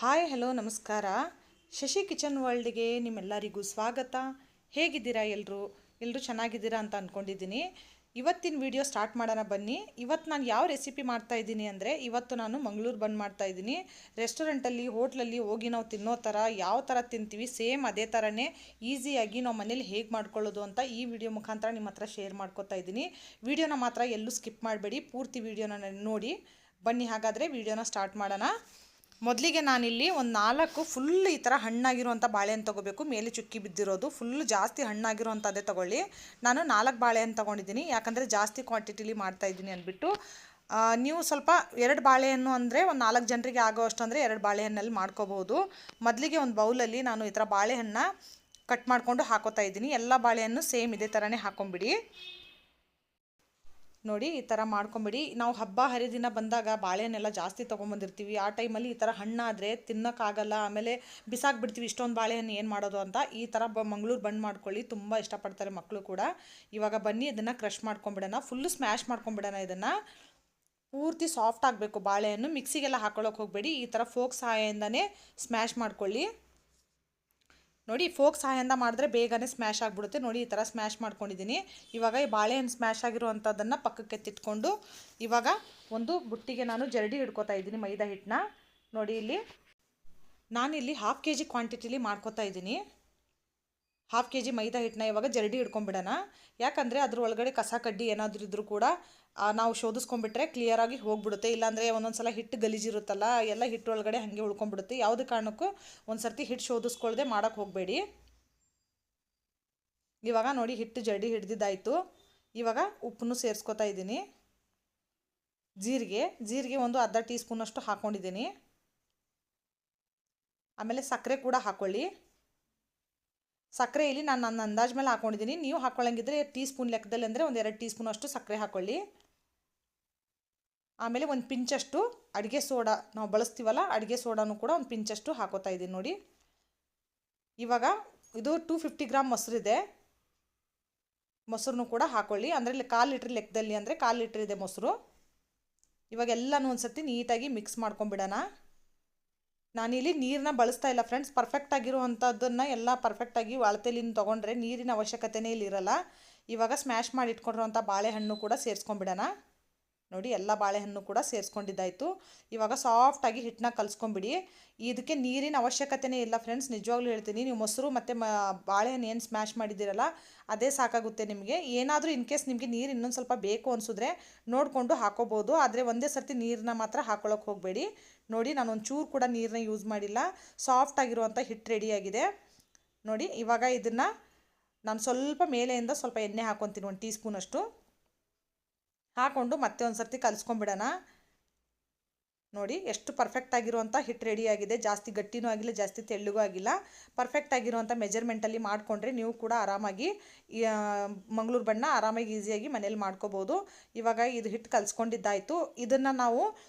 Hi hello ನಮಸ್ಕಾರ. Shashi kitchen ವರ್ಲ್ಡ್ಗೆ ನಿಮ್ಮೆಲ್ಲರಿಗೂ ಸ್ವಾಗತ. ಹೇಗಿದ್ದೀರಾ ಎಲ್ಲರೂ ಚೆನ್ನಾಗಿದ್ದೀರಾ ಅಂತ ಅಂದ್ಕೊಂಡಿದ್ದೀನಿ. ಇವತ್ತಿನ ವಿಡಿಯೋ ಸ್ಟಾರ್ಟ್ ಮಾಡೋಣ ಬನ್ನಿ. ಇವತ್ತು ನಾನು ಯಾವ ರೆಸಿಪಿ ಮಾಡ್ತಾಯಿದ್ದೀನಿ ಅಂದರೆ, ಇವತ್ತು ನಾನು ಮಂಗಳೂರು ಬನ್ ಮಾಡ್ತಾಯಿದ್ದೀನಿ. ರೆಸ್ಟೋರೆಂಟಲ್ಲಿ ಹೋಟ್ಲಲ್ಲಿ ಹೋಗಿ ನಾವು ತಿನ್ನೋ ಥರ ಯಾವ ಥರ ತಿಂತೀವಿ ಸೇಮ್ ಅದೇ ಥರನೇ ಈಸಿಯಾಗಿ ನಾವು ಮನೇಲಿ ಹೇಗೆ ಮಾಡ್ಕೊಳ್ಳೋದು ಅಂತ ಈ ವಿಡಿಯೋ ಮುಖಾಂತರ ನಿಮ್ಮ ಹತ್ರ ಶೇರ್ ಮಾಡ್ಕೊತಾ ಇದ್ದೀನಿ. ವಿಡಿಯೋನ ಮಾತ್ರ ಎಲ್ಲೂ ಸ್ಕಿಪ್ ಮಾಡಬೇಡಿ, ಪೂರ್ತಿ ವಿಡಿಯೋನ ನೋಡಿ. ಬನ್ನಿ ಹಾಗಾದರೆ ವಿಡಿಯೋನ ಸ್ಟಾರ್ಟ್ ಮಾಡೋಣ. ಮೊದಲಿಗೆ ನಾನಿಲ್ಲಿ ಒಂದು 4 ಫುಲ್ ಈ ಥರ ಹಣ್ಣಾಗಿರುವಂಥ ಬಾಳೆಹಣ್ಣು ತೊಗೋಬೇಕು. ಮೇಲೆ ಚುಕ್ಕಿ ಬಿದ್ದಿರೋದು ಫುಲ್ ಜಾಸ್ತಿ ಹಣ್ಣಾಗಿರುವಂಥದ್ದೇ ತೊಗೊಳ್ಳಿ. ನಾನು 4 ಬಾಳೆಹಣ್ಣು ತೊಗೊಂಡಿದ್ದೀನಿ, ಯಾಕಂದರೆ ಜಾಸ್ತಿ ಕ್ವಾಂಟಿಟಿಲಿ ಮಾಡ್ತಾಯಿದ್ದೀನಿ ಅಂದ್ಬಿಟ್ಟು. ನೀವು ಸ್ವಲ್ಪ 2 ಬಾಳೆಹಣ್ಣು ಅಂದರೆ ಒಂದು 4 ಜನರಿಗೆ ಆಗೋ ಅಷ್ಟು ಅಂದರೆ 2 ಬಾಳೆಹಣ್ಣಲ್ಲಿ ಮಾಡ್ಕೋಬೋದು. ಮೊದಲಿಗೆ ಒಂದು ಬೌಲಲ್ಲಿ ನಾನು ಈ ಥರ ಬಾಳೆಹಣ್ಣು ಕಟ್ ಮಾಡಿಕೊಂಡು ಹಾಕೋತಾ ಇದ್ದೀನಿ. ಎಲ್ಲ ಬಾಳೆಹಣ್ಣು ಸೇಮ್ ಇದೇ ಥರನೇ ಹಾಕೊಂಬಿಡಿ. ನೋಡಿ ಈ ಥರ ಮಾಡ್ಕೊಂಬಿಡಿ. ನಾವು ಹಬ್ಬ ಹರಿದಿನ ಬಂದಾಗ ಬಾಳೆಹಣ್ಣೆಲ್ಲ ಜಾಸ್ತಿ ತೊಗೊಂಬಂದಿರ್ತೀವಿ. ಆ ಟೈಮಲ್ಲಿ ಈ ಥರ ಹಣ್ಣಾದರೆ ತಿನ್ನೋಕ್ಕಾಗಲ್ಲ, ಆಮೇಲೆ ಬಿಸಾಕ್ಬಿಡ್ತೀವಿ ಇಷ್ಟೊಂದು ಬಾಳೆಹಣ್ಣು ಏನು ಮಾಡೋದು ಅಂತ. ಈ ಥರ ಮಂಗಳೂರು ಬನ್ ಮಾಡ್ಕೊಳ್ಳಿ, ತುಂಬ ಇಷ್ಟಪಡ್ತಾರೆ ಮಕ್ಕಳು ಕೂಡ. ಇವಾಗ ಬನ್ನಿ ಇದನ್ನು ಕ್ರಷ್ ಮಾಡ್ಕೊಂಬಿಡೋಣ, ಫುಲ್ಲು ಸ್ಮ್ಯಾಶ್ ಮಾಡ್ಕೊಂಬಿಡೋಣ. ಇದನ್ನು ಪೂರ್ತಿ ಸಾಫ್ಟ್ ಆಗಬೇಕು ಬಾಳೆಹಣ್ಣು. ಮಿಕ್ಸಿಗೆಲ್ಲ ಹಾಕೊಳ್ಳೋಕೆ ಹೋಗಬೇಡಿ, ಈ ಥರ ಫೋಕ್ ಸಹಾಯದಿಂದನೇ ಸ್ಮ್ಯಾಶ್ ಮಾಡ್ಕೊಳ್ಳಿ. ನೋಡಿ ಫೋಕ್ ಸಹಾಯದಿಂದ ಮಾಡಿದ್ರೆ ಬೇಗನೆ ಸ್ಮ್ಯಾಶ್ ಆಗಿಬಿಡುತ್ತೆ. ನೋಡಿ ಈ ಥರ ಸ್ಮ್ಯಾಶ್ ಮಾಡ್ಕೊಂಡಿದ್ದೀನಿ. ಇವಾಗ ಈ ಬಾಳೆಹಣ್ಣು ಸ್ಮ್ಯಾಶ್ ಆಗಿರುವಂಥದ್ದನ್ನು ಪಕ್ಕಕ್ಕೆ ಎತ್ತಿಟ್ಕೊಂಡು ಇವಾಗ ಒಂದು ಬುಟ್ಟಿಗೆ ನಾನು ಜರಡಿ ಹಿಡ್ಕೊತಾ ಇದ್ದೀನಿ ಮೈದಾ ಹಿಟ್ಟನ್ನ. ನೋಡಿ ನಾನಿಲ್ಲಿ 1/2 kg ಕ್ವಾಂಟಿಟಿಲಿ ಮಾಡ್ಕೊತಾ ಇದ್ದೀನಿ. 1/2 kg ಮೈದಾ ಹಿಟ್ಟನ್ನ ಇವಾಗ ಜರಡಿ ಹಿಡ್ಕೊಂಬಿಡೋಣ. ಯಾಕಂದರೆ ಅದ್ರ ಒಳಗಡೆ ಕಸ ಕಡ್ಡಿ ಏನಾದರೂ ಇದ್ದರೂ ಕೂಡ ನಾವು ಶೋಧಿಸ್ಕೊಂಡ್ಬಿಟ್ರೆ ಕ್ಲಿಯರಾಗಿ ಹೋಗ್ಬಿಡುತ್ತೆ. ಇಲ್ಲಾಂದರೆ ಒಂದೊಂದು ಸಲ ಹಿಟ್ಟು ಗಲೀಜಿರುತ್ತಲ್ಲ, ಎಲ್ಲ ಹಿಟ್ಟು ಒಳಗಡೆ ಹಾಗೆ ಉಳ್ಕೊಂಡ್ಬಿಡುತ್ತೆ. ಯಾವುದೇ ಕಾರಣಕ್ಕೂ ಒಂದು ಸರ್ತಿ ಹಿಟ್ಟು ಶೋಧಿಸ್ಕೊಳ್ದೆ ಮಾಡೋಕ್ಕೆ ಹೋಗಬೇಡಿ. ಇವಾಗ ನೋಡಿ ಹಿಟ್ಟು ಜರಡಿ ಹಿಡ್ದಿದ್ದಾಯಿತು. ಇವಾಗ ಉಪ್ಪನ್ನು ಸೇರಿಸ್ಕೊತಾ ಇದ್ದೀನಿ. ಜೀರಿಗೆ ಒಂದು ಅರ್ಧ ಟೀ ಸ್ಪೂನಷ್ಟು ಹಾಕ್ಕೊಂಡಿದ್ದೀನಿ. ಆಮೇಲೆ ಸಕ್ಕರೆ ಕೂಡ ಹಾಕ್ಕೊಳ್ಳಿ. ಸಕ್ಕರೆ ಇಲ್ಲಿ ನಾನು ನನ್ನ ಅಂದಾಜು ಮೇಲೆ ಹಾಕ್ಕೊಂಡಿದ್ದೀನಿ. ನೀವು ಹಾಕ್ಕೊಳ್ಳಂಗಿದ್ರೆ ಟೀ ಸ್ಪೂನ್ ಲೆಕ್ಕದಲ್ಲಿ ಅಂದರೆ ಒಂದು 2 ಟೀ ಸ್ಪೂನಷ್ಟು ಸಕ್ಕರೆ ಹಾಕ್ಕೊಳ್ಳಿ. ಆಮೇಲೆ ಒಂದು ಪಿಂಚಷ್ಟು ಅಡುಗೆ ಸೋಡಾ, ನಾವು ಬಳಸ್ತೀವಲ್ಲ ಅಡುಗೆ ಸೋಡಾನು ಕೂಡ ಒಂದು ಪಿಂಚಷ್ಟು ಹಾಕೋತಾ ಇದ್ದೀನಿ. ನೋಡಿ ಇವಾಗ ಇದು 250 ಗ್ರಾಮ್ ಮೊಸರಿದೆ, ಮೊಸರನ್ನು ಕೂಡ ಹಾಕ್ಕೊಳ್ಳಿ. ಅಂದರೆ ಇಲ್ಲಿ 1/4 ಲೀಟ್ರ್ ಲೆಕ್ಕದಲ್ಲಿ ಅಂದರೆ 1/4 ಲೀಟ್ರ್ ಇದೆ ಮೊಸರು. ಇವಾಗ ಎಲ್ಲನೂ ಒಂದು ಸರ್ತಿ ನೀಟಾಗಿ ಮಿಕ್ಸ್ ಮಾಡ್ಕೊಂಬಿಡೋಣ. ನಾನಿಲ್ಲಿ ನೀರನ್ನ ಬಳಸ್ತಾ ಇಲ್ಲ ಫ್ರೆಂಡ್ಸ್. ಪರ್ಫೆಕ್ಟಾಗಿರುವಂಥದ್ದನ್ನು ಎಲ್ಲ ಪರ್ಫೆಕ್ಟಾಗಿ ಅಳತೆಲಿಂದ ತೊಗೊಂಡ್ರೆ ನೀರಿನ ಅವಶ್ಯಕತೆನೇ ಇಲ್ಲಿರಲ್ಲ. ಇವಾಗ ಸ್ಮ್ಯಾಶ್ ಮಾಡಿ ಇಟ್ಕೊಂಡಿರುವಂಥ ಬಾಳೆಹಣ್ಣು ಕೂಡ ಸೇರಿಸ್ಕೊಂಬಿಡೋಣ. ನೋಡಿ ಎಲ್ಲ ಬಾಳೆಹಣ್ಣು ಕೂಡ ಸೇರಿಸ್ಕೊಂಡಿದ್ದಾಯಿತು. ಇವಾಗ ಸಾಫ್ಟಾಗಿ ಹಿಟ್ಟನ್ನ ಕಲಿಸ್ಕೊಂಬಿಡಿ. ಇದಕ್ಕೆ ನೀರಿನ ಅವಶ್ಯಕತೆನೇ ಇಲ್ಲ ಫ್ರೆಂಡ್ಸ್, ನಿಜವಾಗ್ಲೂ ಹೇಳ್ತೀನಿ. ನೀವು ಮೊಸರು ಮತ್ತು ಬಾಳೆಹಣ್ಣು ಏನು ಸ್ಮ್ಯಾಶ್ ಮಾಡಿದ್ದೀರಲ್ಲ ಅದೇ ಸಾಕಾಗುತ್ತೆ ನಿಮಗೆ. ಏನಾದರೂ ಇನ್ ಕೇಸ್ ನಿಮಗೆ ನೀರು ಇನ್ನೊಂದು ಸ್ವಲ್ಪ ಬೇಕು ಅನಿಸಿದ್ರೆ ನೋಡಿಕೊಂಡು ಹಾಕೋಬೋದು, ಆದರೆ ಒಂದೇ ಸರ್ತಿ ನೀರನ್ನ ಮಾತ್ರ ಹಾಕೊಳ್ಳೋಕೆ ಹೋಗಬೇಡಿ. ನೋಡಿ ನಾನು ಒಂಚೂರು ಕೂಡ ನೀರನ್ನ ಯೂಸ್ ಮಾಡಿಲ್ಲ, ಸಾಫ್ಟಾಗಿರುವಂಥ ಹಿಟ್ಟು ರೆಡಿಯಾಗಿದೆ. ನೋಡಿ ಇವಾಗ ಇದನ್ನು ನಾನು ಸ್ವಲ್ಪ ಮೇಲೆಯಿಂದ ಸ್ವಲ್ಪ ಎಣ್ಣೆ ಹಾಕ್ಕೊತೀನಿ, 1 ಟೀ ಸ್ಪೂನಷ್ಟು ಹಾಕ್ಕೊಂಡು ಮತ್ತೆ ಒಂದು ಸರ್ತಿ ಕಲಿಸ್ಕೊಂಬಿಡೋಣ. ನೋಡಿ ಎಷ್ಟು ಪರ್ಫೆಕ್ಟಾಗಿರುವಂಥ ಹಿಟ್ಟು ರೆಡಿಯಾಗಿದೆ. ಜಾಸ್ತಿ ಗಟ್ಟಿನೂ ಆಗಿಲ್ಲ, ಜಾಸ್ತಿ ತೆಳ್ಳಗೂ ಆಗಿಲ್ಲ. ಪರ್ಫೆಕ್ಟಾಗಿರುವಂಥ ಮೆಜರ್ಮೆಂಟಲ್ಲಿ ಮಾಡಿಕೊಂಡ್ರೆ ನೀವು ಕೂಡ ಆರಾಮಾಗಿ ಮಂಗಳೂರು ಬಣ್ಣ ಆರಾಮಾಗಿ ಈಸಿಯಾಗಿ ಮನೇಲಿ ಮಾಡ್ಕೋಬೋದು. ಇವಾಗ ಇದು ಹಿಟ್ಟು ಕಲಿಸ್ಕೊಂಡಿದ್ದಾಯಿತು. ಇದನ್ನು ನಾವು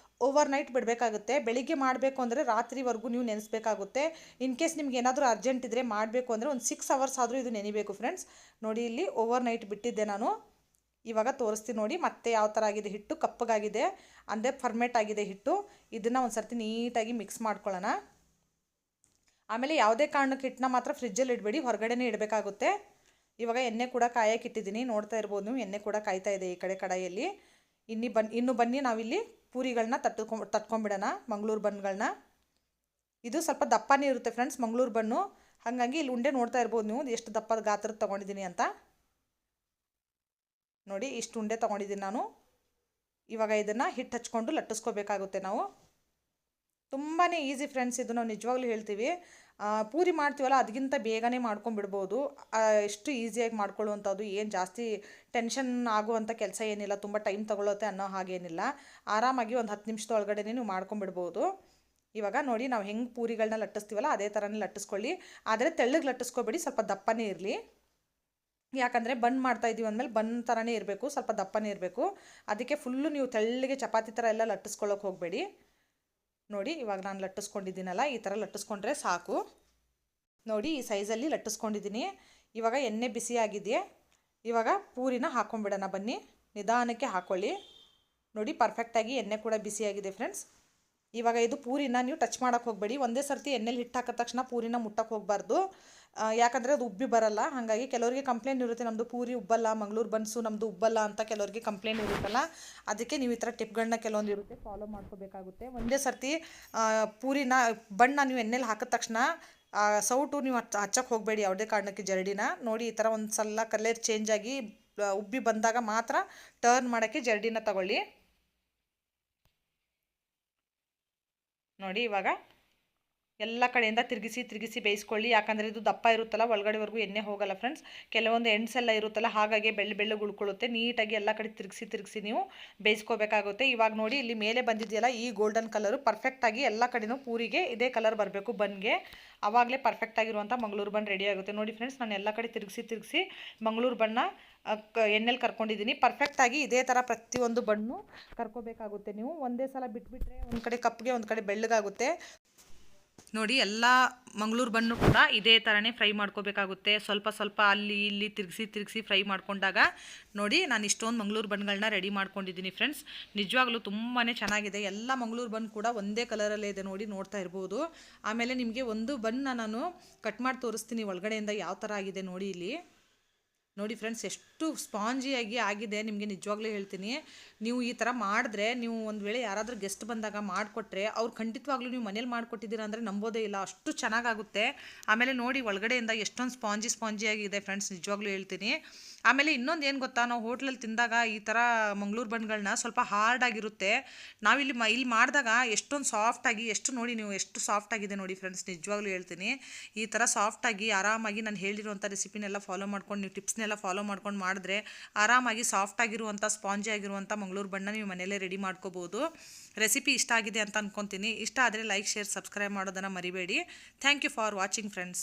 ಓವರ್ ನೈಟ್ ಬಿಡಬೇಕಾಗುತ್ತೆ. ಬೆಳಿಗ್ಗೆ ಮಾಡಬೇಕು ಅಂದರೆ ರಾತ್ರಿವರೆಗೂ ನೀವು ನೆನೆಸ್ಬೇಕಾಗುತ್ತೆ. ಇನ್ ಕೇಸ್ ನಿಮ್ಗೆ ಏನಾದರೂ ಅರ್ಜೆಂಟ್ ಇದ್ದರೆ ಮಾಡಬೇಕು ಅಂದರೆ ಒಂದು 6 ಅವರ್ಸ್ ಆದರೂ ಇದು ನೆನಿಬೇಕು ಫ್ರೆಂಡ್ಸ್. ನೋಡಿ ಇಲ್ಲಿ ಓವರ್ ನೈಟ್ ಬಿಟ್ಟಿದ್ದೆ ನಾನು. ಇವಾಗ ತೋರಿಸ್ತೀನಿ ನೋಡಿ ಮತ್ತೆ ಯಾವ ಥರ ಆಗಿದೆ ಹಿಟ್ಟು, ಕಪ್ಪಗಾಗಿದೆ ಅಂದರೆ ಫರ್ಮೇಟ್ ಆಗಿದೆ ಹಿಟ್ಟು. ಇದನ್ನು ಒಂದು ಸರ್ತಿ ನೀಟಾಗಿ ಮಿಕ್ಸ್ ಮಾಡ್ಕೊಳ್ಳೋಣ. ಆಮೇಲೆ ಯಾವುದೇ ಕಾರಣಕ್ಕೆ ಹಿಟ್ಟನ್ನ ಮಾತ್ರ ಫ್ರಿಜ್ಜಲ್ಲಿ ಇಡಬೇಡಿ, ಹೊರಗಡೆನೇ ಇಡಬೇಕಾಗುತ್ತೆ. ಇವಾಗ ಎಣ್ಣೆ ಕೂಡ ಕಾಯಕ್ಕೆ ಇಟ್ಟಿದ್ದೀನಿ, ನೋಡ್ತಾ ಇರ್ಬೋದು ನೀವು. ಎಣ್ಣೆ ಕೂಡ ಕಾಯ್ತಾ ಇದೆ ಈ ಕಡೆ ಕಡಾಯಿಯಲ್ಲಿ. ಇನ್ನು ಬನ್ನಿ ನಾವಿಲ್ಲಿ ಪೂರಿಗಳನ್ನ ತಟ್ಕೊಂಡ್ಬಿಡೋಣ, ಮಂಗಳೂರು ಬನ್ಗಳನ್ನ. ಇದು ಸ್ವಲ್ಪ ದಪ್ಪನೇ ಇರುತ್ತೆ ಫ್ರೆಂಡ್ಸ್ ಮಂಗಳೂರು ಬನ್ನು, ಹಾಗಾಗಿ ಇಲ್ಲಿ ಉಂಡೆ ನೋಡ್ತಾ ಇರ್ಬೋದು ನೀವು ಎಷ್ಟು ದಪ್ಪದ ಗಾತ್ರದ ತೊಗೊಂಡಿದ್ದೀನಿ ಅಂತ. ನೋಡಿ ಇಷ್ಟು ಉಂಡೆ ತೊಗೊಂಡಿದ್ದೀನಿ ನಾನು. ಇವಾಗ ಇದನ್ನು ಹಿಟ್ಟು ಹಚ್ಕೊಂಡು ಲಟ್ಟಿಸ್ಕೋಬೇಕಾಗುತ್ತೆ ನಾವು. ತುಂಬಾ ಈಸಿ ಫ್ರೆಂಡ್ಸ್, ಇದು ನಾವು ನಿಜವಾಗ್ಲೂ ಹೇಳ್ತೀವಿ. ಪೂರಿ ಮಾಡ್ತೀವಲ್ಲ ಅದಕ್ಕಿಂತ ಬೇಗನೆ ಮಾಡ್ಕೊಂಬಿಡ್ಬೋದು. ಎಷ್ಟು ಈಸಿಯಾಗಿ ಮಾಡ್ಕೊಳ್ಳುವಂಥದ್ದು, ಏನು ಜಾಸ್ತಿ ಟೆನ್ಷನ್ ಆಗುವಂಥ ಕೆಲಸ ಏನಿಲ್ಲ, ತುಂಬ ಟೈಮ್ ತೊಗೊಳುತ್ತೆ ಅನ್ನೋ ಹಾಗೇನಿಲ್ಲ. ಆರಾಮಾಗಿ ಒಂದು 10 ನಿಮಿಷದೊಳಗಡೆ ನೀವು ಮಾಡ್ಕೊಂಬಿಡ್ಬೋದು. ಇವಾಗ ನೋಡಿ ನಾವು ಹೆಂಗೆ ಪೂರಿಗಳನ್ನ ಲಟ್ಟಿಸ್ತೀವಲ್ಲ ಅದೇ ಥರನೇ ಲಟ್ಟಿಸ್ಕೊಳ್ಳಿ, ಆದರೆ ತೆಳ್ಳಗೆ ಲಟ್ಟಿಸ್ಕೊಬೇಡಿ, ಸ್ವಲ್ಪ ದಪ್ಪನೇ ಇರಲಿ. ಯಾಕಂದರೆ ಬನ್ ಮಾಡ್ತಾಯಿದ್ದೀವಿ ಅಂದಮೇಲೆ ಬನ್ ಥರನೇ ಇರಬೇಕು, ಸ್ವಲ್ಪ ದಪ್ಪನೇ ಇರಬೇಕು. ಅದಕ್ಕೆ ಫುಲ್ಲು ನೀವು ತೆಳ್ಳಗೆ ಚಪಾತಿ ಥರ ಎಲ್ಲ ಲಟ್ಟಿಸ್ಕೊಳ್ಳೋಕೆ ಹೋಗಬೇಡಿ. ನೋಡಿ ಇವಾಗ ನಾನು ಲಟ್ಟಿಸ್ಕೊಂಡಿದ್ದೀನಲ್ಲ, ಈ ಥರ ಲಟ್ಟಿಸ್ಕೊಂಡ್ರೆ ಸಾಕು. ನೋಡಿ ಈ ಸೈಜಲ್ಲಿ ಲಟ್ಟಿಸ್ಕೊಂಡಿದ್ದೀನಿ. ಇವಾಗ ಎಣ್ಣೆ ಬಿಸಿಯಾಗಿದೆಯೇ, ಇವಾಗ ಪೂರಿನ ಹಾಕ್ಕೊಂಬಿಡೋಣ ಬನ್ನಿ. ನಿಧಾನಕ್ಕೆ ಹಾಕ್ಕೊಳ್ಳಿ. ನೋಡಿ ಪರ್ಫೆಕ್ಟಾಗಿ ಎಣ್ಣೆ ಕೂಡ ಬಿಸಿಯಾಗಿದೆ ಫ್ರೆಂಡ್ಸ್. ಇವಾಗ ಇದು ಪೂರಿನ ನೀವು ಟಚ್ ಮಾಡೋಕ್ಕೆ ಹೋಗಬೇಡಿ. ಒಂದೇ ಸರ್ತಿ ಎಣ್ಣೆಲಿ ಹಿಟ್ಟು ಹಾಕಿದ ತಕ್ಷಣ ಪೂರಿನ ಮುಟ್ಟಕ್ಕೆ ಹೋಗಬಾರ್ದು. ಯಾಕಂದರೆ ಅದು ಉಬ್ಬಿ ಬರಲ್ಲ. ಹಾಗಾಗಿ ಕೆಲವರಿಗೆ ಕಂಪ್ಲೇಂಟ್ ಇರುತ್ತೆ, ನಮ್ಮದು ಪೂರಿ ಉಬ್ಬಲ್ಲ, ಮಂಗಳೂರು ಬನ್ಸು ನಮ್ಮದು ಉಬ್ಬಲ್ಲ ಅಂತ ಕೆಲವರಿಗೆ ಕಂಪ್ಲೇಂಟ್ ಇರುತ್ತಲ್ಲ. ಅದಕ್ಕೆ ನೀವು ಈ ಥರ ಟಿಪ್ಗಳನ್ನ ಕೆಲವೊಂದು ಇರುತ್ತೆ ಫಾಲೋ ಮಾಡ್ಕೋಬೇಕಾಗುತ್ತೆ. ಒಂದೇ ಸರ್ತಿ ಪೂರಿನ ಬಣ್ಣ ನೀವು ಎಣ್ಣೆಲಿ ಹಾಕಿದ ತಕ್ಷಣ ಸೌಟು ನೀವು ಹಚ್ಚಕ್ಕೆ ಹೋಗಬೇಡಿ ಯಾವುದೇ ಕಾರಣಕ್ಕೆ ಜರಡಿನ. ನೋಡಿ ಈ ಥರ ಒಂದು ಸಲ ಕಲರ್ ಚೇಂಜ್ ಆಗಿ ಉಬ್ಬಿ ಬಂದಾಗ ಮಾತ್ರ ಟರ್ನ್ ಮಾಡೋಕ್ಕೆ ಜರಡಿನ ತಗೊಳ್ಳಿ. ನೋಡಿ ಇವಾಗ ಎಲ್ಲ ಕಡೆಯಿಂದ ತಿರುಗಿಸಿ ಬೇಯಿಸ್ಕೊಳ್ಳಿ. ಯಾಕಂದರೆ ಇದು ದಪ್ಪ ಇರುತ್ತಲ್ಲ, ಒಳಗಡೆವರೆಗೂ ಎಣ್ಣೆ ಹೋಗಲ್ಲ ಫ್ರೆಂಡ್ಸ್. ಕೆಲವೊಂದು ಎಂಡ್ಸ್ ಎಲ್ಲ ಇರುತ್ತಲ್ಲ, ಹಾಗಾಗಿ ಬೆಳ್ಳಗೆ ಉಳ್ಕೊಳ್ಳುತ್ತೆ. ನೀಟಾಗಿ ಎಲ್ಲ ಕಡೆ ತಿರುಗಿಸಿ ನೀವು ಬೇಯಿಸ್ಕೋಬೇಕಾಗುತ್ತೆ. ಇವಾಗ ನೋಡಿ ಇಲ್ಲಿ ಮೇಲೆ ಬಂದಿದೆಯಲ್ಲ ಈ ಗೋಲ್ಡನ್ ಕಲರು ಪರ್ಫೆಕ್ಟಾಗಿ ಎಲ್ಲ ಕಡೆನೂ ಪೂರಿಗೆ ಇದೇ ಕಲರ್ ಬರಬೇಕು ಬನ್ಗೆ. ಆವಾಗಲೇ ಪರ್ಫೆಕ್ಟಾಗಿರುವಂಥ ಮಂಗಳೂರು ಬನ್ ರೆಡಿ ಆಗುತ್ತೆ. ನೋಡಿ ಫ್ರೆಂಡ್ಸ್, ನಾನು ಎಲ್ಲ ಕಡೆ ತಿರುಗಿಸಿ ಮಂಗಳೂರು ಬಣ್ಣ ಎಣ್ಣೆಲಿ ಕರ್ಕೊಂಡಿದ್ದೀನಿ. ಪರ್ಫೆಕ್ಟಾಗಿ ಇದೇ ಥರ ಪ್ರತಿಯೊಂದು ಬಣ್ಣು ಕರ್ಕೋಬೇಕಾಗುತ್ತೆ. ನೀವು ಒಂದೇ ಸಲ ಬಿಟ್ಬಿಟ್ರೆ ಒಂದು ಕಡೆ ಕಪ್ಪಿಗೆ ಒಂದು ಕಡೆ ಬೆಳ್ಳಗಾಗುತ್ತೆ. ನೋಡಿ ಎಲ್ಲ ಮಂಗಳೂರು ಬನ್ನು ಕೂಡ ಇದೇ ಥರನೇ ಫ್ರೈ ಮಾಡ್ಕೋಬೇಕಾಗುತ್ತೆ. ಸ್ವಲ್ಪ ಅಲ್ಲಿ ಇಲ್ಲಿ ತಿರುಗಿಸಿ ಫ್ರೈ ಮಾಡ್ಕೊಂಡಾಗ ನೋಡಿ ನಾನು ಇಷ್ಟೊಂದು ಮಂಗಳೂರು ಬನ್ಗಳನ್ನ ರೆಡಿ ಮಾಡ್ಕೊಂಡಿದ್ದೀನಿ ಫ್ರೆಂಡ್ಸ್. ನಿಜವಾಗ್ಲೂ ತುಂಬಾ ಚೆನ್ನಾಗಿದೆ. ಎಲ್ಲ ಮಂಗಳೂರು ಬನ್ ಕೂಡ ಒಂದೇ ಕಲರಲ್ಲೇ ಇದೆ, ನೋಡ್ತಾ ಇರ್ಬೋದು. ಆಮೇಲೆ ನಿಮಗೆ ಒಂದು ಬನ್ನ ನಾನು ಕಟ್ ಮಾಡಿ ತೋರಿಸ್ತೀನಿ ಒಳಗಡೆಯಿಂದ ಯಾವ ಥರ ಆಗಿದೆ ನೋಡಿ ಇಲ್ಲಿ. ನೋಡಿ ಫ್ರೆಂಡ್ಸ್, ಎಷ್ಟು ಸ್ಪಾಂಜಿಯಾಗಿ ಆಗಿದೆ ನಿಮಗೆ ನಿಜವಾಗ್ಲೂ ಹೇಳ್ತೀನಿ. ನೀವು ಈ ಥರ ಮಾಡಿದ್ರೆ, ನೀವು ಒಂದು ವೇಳೆ ಯಾರಾದರೂ ಗೆಸ್ಟ್ ಬಂದಾಗ ಮಾಡಿಕೊಟ್ರೆ ಅವ್ರು ಖಂಡಿತವಾಗ್ಲೂ ನೀವು ಮನೇಲಿ ಮಾಡಿಕೊಟ್ಟಿದ್ದೀರಾ ಅಂದರೆ ನಂಬೋದೇ ಇಲ್ಲ, ಅಷ್ಟು ಚೆನ್ನಾಗಾಗುತ್ತೆ. ಆಮೇಲೆ ನೋಡಿ ಒಳಗಡೆಯಿಂದ ಎಷ್ಟೊಂದು ಸ್ಪಾಂಜಿಯಾಗಿದೆ ಫ್ರೆಂಡ್ಸ್, ನಿಜವಾಗ್ಲೂ ಹೇಳ್ತೀನಿ. ಆಮೇಲೆ ಇನ್ನೊಂದು ಏನು ಗೊತ್ತಾ, ನಾವು ಹೋಟ್ಲಲ್ಲಿ ತಿಂದಾಗ ಈ ಥರ ಮಂಗಳೂರು ಬನ್ಗಳನ್ನ ಸ್ವಲ್ಪ ಹಾರ್ಡಾಗಿರುತ್ತೆ. ನಾವಿಲ್ಲಿ ಇಲ್ಲಿ ಮಾಡಿದಾಗ ಎಷ್ಟೊಂದು ಸಾಫ್ಟಾಗಿ ನೋಡಿ ನೀವು ಎಷ್ಟು ಸಾಫ್ಟಾಗಿದೆ ನೋಡಿ ಫ್ರೆಂಡ್ಸ್, ನಿಜವಾಗ್ಲೂ ಹೇಳ್ತೀನಿ. ಈ ಥರ ಸಾಫ್ಟಾಗಿ ಆರಾಮಾಗಿ ನಾನು ಹೇಳಿರುವಂಥ ರೆಸಿಪಿನೆಲ್ಲ ಫಾಲೋ ಮಾಡ್ಕೊಂಡು, ನೀವು ಟಿಪ್ಸ್ನೆಲ್ಲ ಫಾಲೋ ಮಾಡ್ಕೊಂಡು ಮಾಡಿದ್ರೆ ಆರಾಮಾಗಿ ಸಾಫ್ಟಾಗಿರುವಂಥ ಸ್ಪಾಂಜಿ ಆಗಿರುವಂಥ ಮಂಗಳೂರು ಬಣ್ಣ ನೀವು ಮನೆಯಲ್ಲೇ ರೆಡಿ ಮಾಡ್ಕೋಬೋದು. ರೆಸಿಪಿ ಇಷ್ಟ ಆಗಿದೆ ಅಂತ ಅಂದ್ಕೊತೀನಿ. ಇಷ್ಟ ಆದರೆ ಲೈಕ್, ಶೇರ್, ಸಬ್ಸ್ಕ್ರೈಬ್ ಮಾಡೋದನ್ನು ಮರಿಬೇಡಿ. Thank you for watching friends.